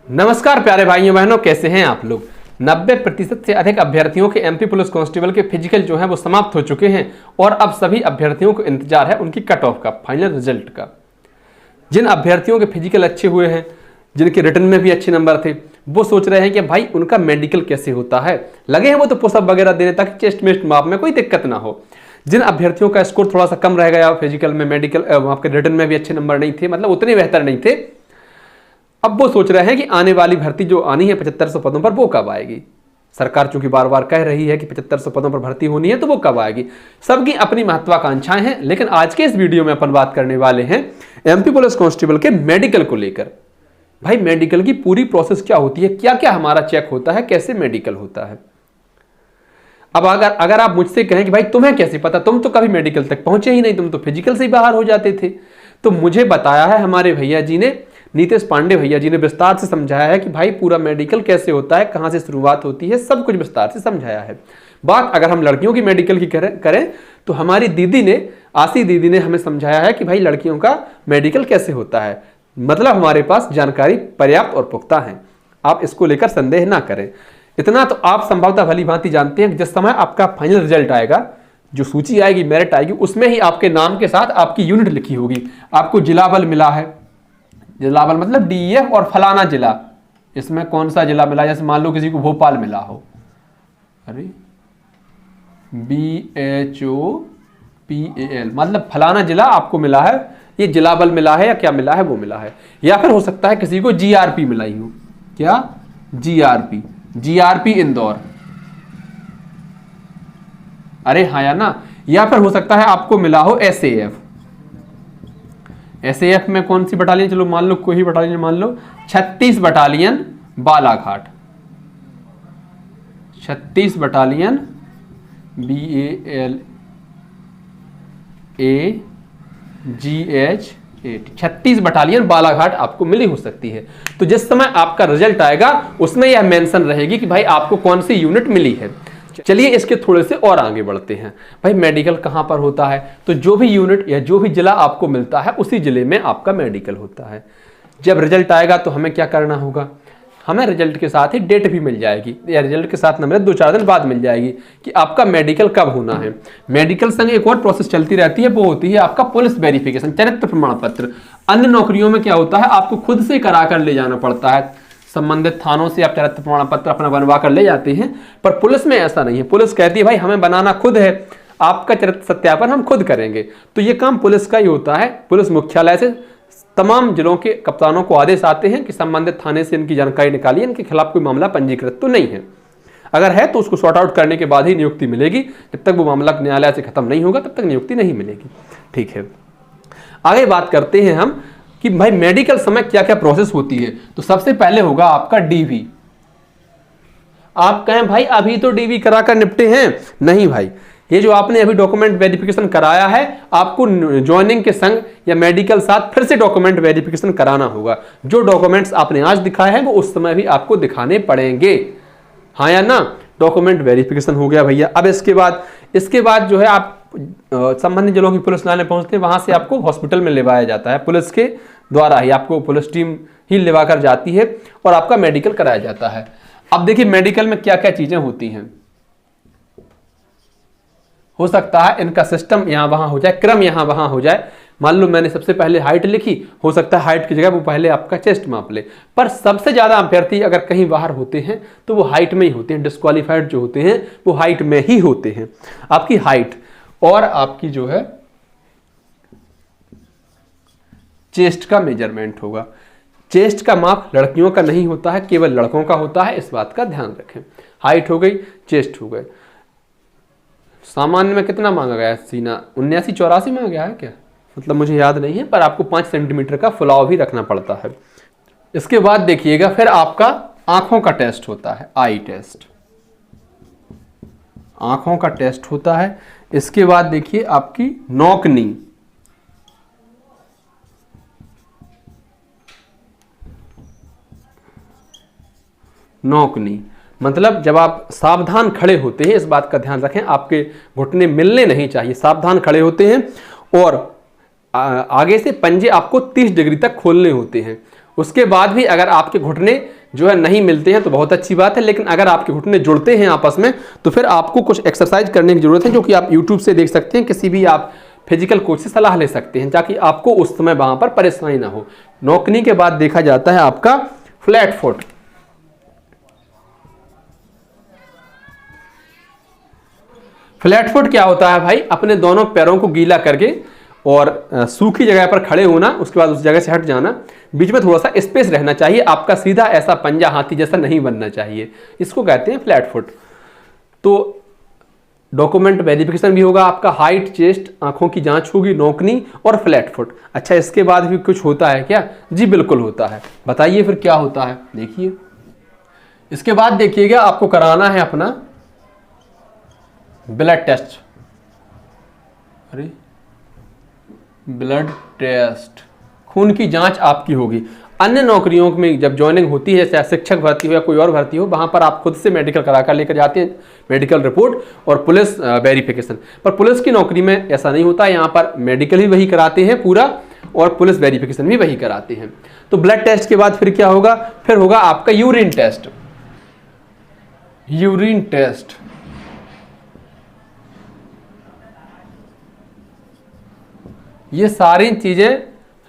नमस्कार प्यारे भाइयों बहनों, कैसे हैं आप लोग। 90% से अधिक अभ्यर्थियों के एमपी पुलिस कांस्टेबल के फिजिकल जो है वो समाप्त हो चुके हैं और अब सभी अभ्यर्थियों को इंतजार है उनकी कट ऑफ का, फाइनल रिजल्ट का। जिन अभ्यर्थियों के फिजिकल अच्छे हुए हैं, जिनके रिटर्न में भी अच्छे नंबर थे, वो सोच रहे हैं कि भाई उनका मेडिकल कैसे होता है। लगे हैं वो तो पुशअप वगैरह देने ताकि चेस्ट मेस्ट माप में कोई दिक्कत ना हो। जिन अभ्यर्थियों का स्कोर थोड़ा सा कम रह गया फिजिकल में, मेडिकल आपके रिटर्न में भी अच्छे नंबर नहीं थे, मतलब उतने बेहतर नहीं थे, अब वो सोच रहे हैं कि आने वाली भर्ती जो आनी है 7500 पदों पर, वो कब आएगी। सरकार चूंकि बार बार कह रही है कि 7500 पदों पर भर्ती होनी है, तो वो कब आएगी। सबकी अपनी महत्वाकांक्षाएं हैं, लेकिन आज के इस वीडियो में अपन बात करने वाले हैं एमपी पुलिस कांस्टेबल के मेडिकल को लेकर। भाई मेडिकल की पूरी प्रोसेस क्या होती है, क्या क्या हमारा चेक होता है, कैसे मेडिकल होता है। अब अगर आप मुझसे कहें कि भाई तुम्हें कैसे पता, तुम तो कभी मेडिकल तक पहुंचे ही नहीं, तुम तो फिजिकल से ही बाहर हो जाते थे, तो मुझे बताया है हमारे भैया जी ने, नीतीश पांडे भैया जी ने विस्तार से समझाया है कि भाई पूरा मेडिकल कैसे होता है, कहां से शुरुआत होती है, सब कुछ विस्तार से समझाया है। बात अगर हम लड़कियों की मेडिकल की करें तो हमारी दीदी ने, आशी दीदी ने हमें समझाया है कि भाई लड़कियों का मेडिकल कैसे होता है। मतलब हमारे पास जानकारी पर्याप्त और पुख्ता है, आप इसको लेकर संदेह ना करें। इतना तो आप संभवतः भली भांति जानते हैं कि जिस समय आपका फाइनल रिजल्ट आएगा, जो सूची आएगी, मेरिट आएगी, उसमें ही आपके नाम के साथ आपकी यूनिट लिखी होगी। आपको जिला बल मिला है, जिला बल मतलब डीएफ और फलाना जिला, इसमें कौन सा जिला मिला, जैसे मान लो किसी को भोपाल मिला हो, अरे BHOPAL मतलब फलाना जिला आपको मिला है, ये जिला बल मिला है या क्या मिला है, वो मिला है। या फिर हो सकता है किसी को GRP मिलाई हो, क्या GRP इंदौर, अरे हाँ या ना। या फिर हो सकता है आपको मिला हो SAF में कौन सी बटालियन, चलो मान लो कोई ही बटालियन, मान लो 36 battalion Balaghat, 36 battalion BALAGH 36 battalion Balaghat आपको मिली हो सकती है। तो जिस समय आपका रिजल्ट आएगा उसमें यह मेंशन रहेगी कि भाई आपको कौन सी यूनिट मिली है। चलिए इसके थोड़े से और आगे बढ़ते हैं। भाई मेडिकल कहां पर होता है, तो जो भी यूनिट या जो भी जिला आपको मिलता है उसी जिले में आपका मेडिकल होता है। जब रिजल्ट आएगा तो हमें क्या करना होगा, हमें रिजल्ट के साथ ही डेट भी मिल जाएगी, या रिजल्ट के साथ नंबर 2-4 दिन बाद मिल जाएगी कि आपका मेडिकल कब होना है। मेडिकल संग एक और प्रोसेस चलती रहती है, वो होती है आपका पुलिस वेरिफिकेशन, चरित्र प्रमाण पत्र। अन्य नौकरियों में क्या होता है, आपको खुद से करा कर ले जाना पड़ता है, संबंधित थानों से आप चरित्र प्रमाण पत्र अपना बनवा कर ले जाते हैं, पर पुलिस में ऐसा नहीं है। पुलिस कहती है भाई हमें बनाना खुद है, आपका चरित्र सत्यापन हम खुद करेंगे। तो ये काम पुलिस का ही होता है। पुलिस मुख्यालय से तमाम जिलों के कप्तानों को आदेश आते हैं कि संबंधित थाने से इनकी जानकारी निकालिए, इनके खिलाफ कोई मामला पंजीकृत तो नहीं है, अगर है तो उसको सॉर्ट आउट करने के बाद ही नियुक्ति मिलेगी। जब तक वो मामला न्यायालय से खत्म नहीं होगा तब तक नियुक्ति नहीं मिलेगी। ठीक है, आगे बात करते हैं हम कि भाई मेडिकल समय क्या क्या प्रोसेस होती है। तो सबसे पहले होगा आपका DV। आप कहें भाई अभी तो DV करा कर निपटे हैं, नहीं भाई, ये जो आपने अभी डॉक्यूमेंट वेरिफिकेशन कराया है, आपको ज्वाइनिंग के संग या मेडिकल साथ फिर से डॉक्यूमेंट वेरिफिकेशन कराना होगा। जो डॉक्यूमेंट्स आपने आज दिखाए हैं वो उस समय भी आपको दिखाने पड़ेंगे, हाँ या ना। डॉक्यूमेंट वेरिफिकेशन हो गया भैया। अब इसके बाद जो है आप संबंधित जिलों की पुलिस लाने पहुंचते हैं, वहां से आपको हॉस्पिटल में लेवाया जाता है, पुलिस के द्वारा ही आपको पुलिस टीम ही लेवा कर जाती है और आपका मेडिकल कराया जाता है। अब देखिए मेडिकल में क्या क्या चीजें होती हैं। हो सकता है इनका सिस्टम यहां वहां हो जाए, क्रम यहां वहां हो जाए। मान लो मैंने सबसे पहले हाइट लिखी, हो सकता है हाइट की जगह वो पहले आपका चेस्ट माप ले, पर सबसे ज्यादा अभ्यर्थी अगर कहीं बाहर होते हैं तो वो हाइट में ही होते हैं। डिस्क्वालीफाइड जो होते हैं वो हाइट में ही होते हैं। आपकी हाइट और आपकी जो है चेस्ट का मेजरमेंट होगा। चेस्ट का माप लड़कियों का नहीं होता है, केवल लड़कों का होता है, इस बात का ध्यान रखें। हाइट हो गई, चेस्ट हो गए। सामान्य में कितना मांगा गया है, सीना 79-84 मांगा गया है क्या, मतलब मुझे याद नहीं है, पर आपको 5 सेंटीमीटर का फुलाव भी रखना पड़ता है। इसके बाद देखिएगा फिर आपका आंखों का टेस्ट होता है, आई टेस्ट, आंखों का टेस्ट होता है। इसके बाद देखिए आपकी नौकनी, नौकनी मतलब जब आप सावधान खड़े होते हैं, इस बात का ध्यान रखें, आपके घुटने मिलने नहीं चाहिए, सावधान खड़े होते हैं और आगे से पंजे आपको 30 डिग्री तक खोलने होते हैं उसके बाद भी अगर आपके घुटने जो है नहीं मिलते हैं तो बहुत अच्छी बात है, लेकिन अगर आपके घुटने जुड़ते हैं आपस में तो फिर आपको कुछ एक्सरसाइज करने की जरूरत है, जो कि आप यूट्यूब से देख सकते हैं, किसी भी आप फिजिकल कोच से सलाह ले सकते हैं, ताकि आपको उस समय वहां पर परेशानी ना हो। नौकनी के बाद देखा जाता है आपका फ्लैट फुट। फ्लैट फुट क्या होता है भाई? अपने दोनों पैरों को गीला करके और सूखी जगह पर खड़े होना, उसके बाद उस जगह से हट जाना, बीच में थोड़ा सा स्पेस रहना चाहिए, आपका सीधा ऐसा पंजा हाथी जैसा नहीं बनना चाहिए, इसको कहते हैं फ्लैट फुट। तो डॉक्यूमेंट वेरिफिकेशन भी होगा, आपका हाइट, चेस्ट, आंखों की जांच होगी, नौकनी और फ्लैट फुट। अच्छा, इसके बाद भी कुछ होता है क्या? जी बिल्कुल होता है। बताइए फिर क्या होता है, देखिए। इसके बाद देखिएगा, आपको कराना है अपना ब्लड टेस्ट। अरे ब्लड टेस्ट, खून की जांच आपकी होगी। अन्य नौकरियों में जब ज्वाइनिंग होती है, चाहे शिक्षक भर्ती हो या कोई और भर्ती हो, वहां पर आप खुद से मेडिकल करा कर लेकर जाते हैं, मेडिकल रिपोर्ट और पुलिस वेरिफिकेशन। पर पुलिस की नौकरी में ऐसा नहीं होता, यहाँ पर मेडिकल ही वही कराते हैं पूरा, और पुलिस वेरिफिकेशन भी वही कराते हैं। तो ब्लड टेस्ट के बाद फिर क्या होगा? फिर होगा आपका यूरिन टेस्ट। यूरिन टेस्ट ये सारी चीजें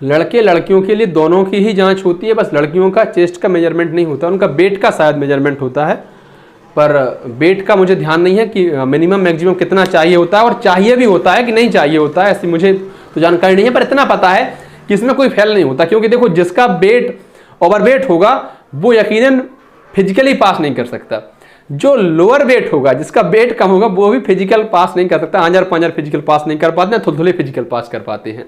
लड़के लड़कियों के लिए दोनों की ही जांच होती है। बस लड़कियों का चेस्ट का मेजरमेंट नहीं होता, उनका वेट का शायद मेजरमेंट होता है, पर वेट का मुझे ध्यान नहीं है कि मिनिमम मैक्सिमम कितना चाहिए होता है, और चाहिए भी होता है कि नहीं चाहिए होता है, ऐसी मुझे तो जानकारी नहीं है। पर इतना पता है कि इसमें कोई फेल नहीं होता, क्योंकि देखो जिसका वेट ओवरवेट होगा वो यकीनन फिजिकली पास नहीं कर सकता, जो लोअर वेट होगा, जिसका वेट कम होगा, वो भी फिजिकल पास नहीं कर सकता। आंजर पांजर फिजिकल पास नहीं कर पाते हैं, थुलथुले फिजिकल पास कर पाते हैं।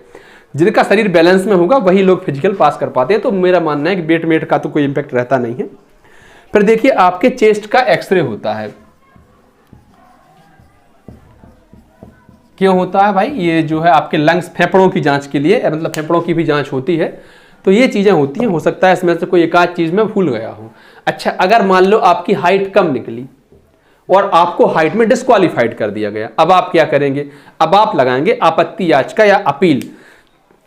जिनका शरीर बैलेंस में होगा वही लोग फिजिकल पास कर पाते हैं। तो मेरा मानना है कि वेट मेट का तो कोई इंपैक्ट रहता नहीं है। फिर देखिए, आपके चेस्ट का एक्सरे होता है। क्यों होता है भाई? ये जो है आपके लंग्स, फेफड़ों की जांच के लिए, मतलब फेफड़ों की भी जांच होती है। तो ये चीजें होती हैं, हो सकता है इसमें से कोई एक आध चीज में भूल गया हूं। अच्छा, अगर मान लो आपकी हाइट कम निकली और आपको हाइट में डिस्क्वालीफाइड कर दिया गया, अब आप क्या करेंगे? अब आप लगाएंगे आपत्ति याचिका या अपील।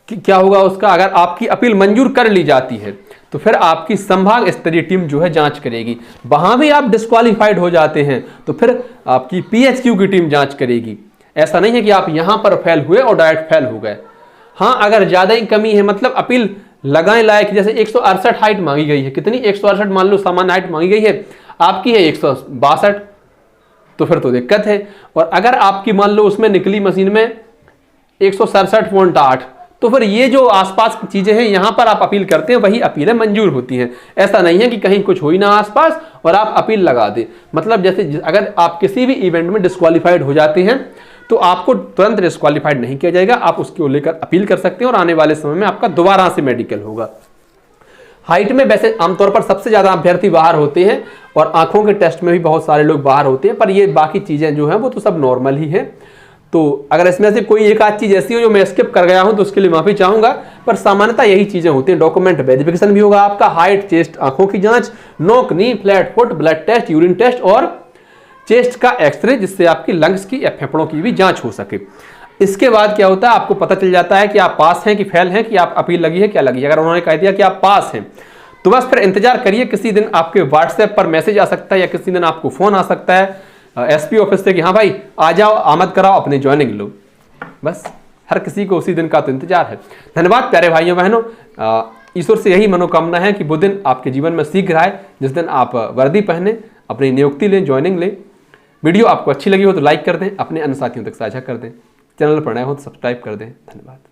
क्या होगा उसका? अगर आपकी अपील मंजूर कर ली जाती है तो फिर आपकी संभाग स्तरीय टीम जो है जांच करेगी। वहां भी आप डिस्क्वालीफाइड हो जाते हैं तो फिर आपकी पीएचक्यू की टीम जांच करेगी। ऐसा नहीं है कि आप यहां पर फेल हुए और डायरेक्ट फेल हो गए। हाँ, अगर ज्यादा ही कमी है, मतलब अपील लगाए लायक, जैसे 168 हाइट मांगी गई है, कितनी? 168 मान लो सामान्य हाइट मांगी गई है, आपकी है 162, तो फिर तो दिक्कत है। और अगर आपकी मान लो उसमें निकली मशीन में 167.8, तो फिर ये जो आसपास की चीजें हैं, यहां पर आप अपील करते हैं, वही अपीलें मंजूर होती हैं। ऐसा नहीं है कि कहीं कुछ हो ही ना आसपास और आप अपील लगा दें। मतलब जैसे अगर आप किसी भी इवेंट में डिस्क्वालीफाइड हो जाते हैं तो आपको तुरंत डिस्क्वालीफाइड नहीं किया जाएगा, आप उसको लेकर अपील कर सकते हैं और आने वाले समय में आपका दोबारा से मेडिकल होगा। हाइट में वैसे आमतौर पर सबसे ज्यादा अभ्यर्थी बाहर होते हैं और आंखों के टेस्ट में भी बहुत सारे लोग बाहर होते हैं, पर ये बाकी चीजें जो हैं वो तो सब नॉर्मल ही है। तो अगर इसमें से कोई एक आध चीज ऐसी हो जो मैं स्किप कर गया हूं तो उसके लिए माफी चाहूंगा, पर सामान्यतः यही चीजें होती हैं। डॉक्यूमेंट वेरिफिकेशन भी होगा आपका, हाइट, चेस्ट, आंखों की जांच, knock, knee, flat foot, blood test, urine test और चेस्ट का एक्सरे, जिससे आपकी लंग्स की या फेफड़ों की भी जांच हो सके। इसके बाद क्या होता है, आपको पता चल जाता है कि आप पास हैं कि फेल हैं, कि आप अपील लगी है क्या लगी है। अगर उन्होंने कह दिया कि आप पास हैं तो बस फिर इंतजार करिए, किसी दिन आपके व्हाट्सएप पर मैसेज आ सकता है या किसी दिन आपको फोन आ सकता है एसपी ऑफिस से कि हाँ भाई आ जाओ, आमद कराओ, अपनी ज्वाइनिंग लो। बस हर किसी को उसी दिन का तो इंतजार है। धन्यवाद प्यारे भाइयों बहनों, ईश्वर से यही मनोकामना है कि वो दिन आपके जीवन में शीघ्र आए जिस दिन आप वर्दी पहने, अपनी नियुक्ति लें, ज्वाइनिंग लें। वीडियो आपको अच्छी लगी हो तो लाइक कर दें, अपने अन्य साथियों तक साझा कर दें, चैनल पर नए हो तो सब्सक्राइब कर दें। धन्यवाद।